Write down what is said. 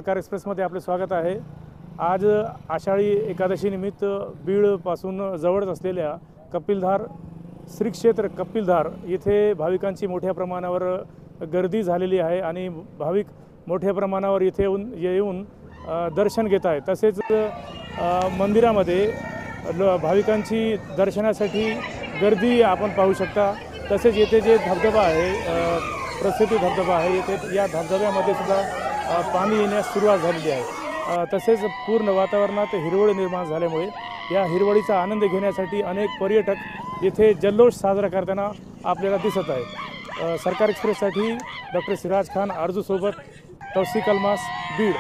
सरकार एक्सप्रेसमध्ये आपले स्वागत आहे। आज आषाढी एकादशी निमित्त बीडपासून जवळच असलेल्या कपिलधार श्री क्षेत्र कपिलधार येथे भाविकांची मोठ्या प्रमाणावर गर्दी झालेली आहे आणि भाविक मोठ्या प्रमाणावर येथे येऊन दर्शन घेत आहेत। तसेच मंदिरामध्ये भाविकांची दर्शनासाठी गर्दी आपण पाहू शकता। तसेच येथे जे धबधबा आहे, प्रसिद्ध धबधबा आहे, येथे या धबधब्यामध्ये सुद्धा पाणी येण्यास सुरुवात झालेली आहे। तसेच पूर्ण वातावरणात हिरवळ निर्माण झाल्यामुळे या हिरवळीचा आनंद घेण्यासाठी अनेक पर्यटक येथे जल्लोष साजरा करताना आपल्याला दिसत आहेत। सरकार एक्सप्रेससाठी डॉक्टर सिराज खान आरजू सोबत तौसिक अलमास, बीड।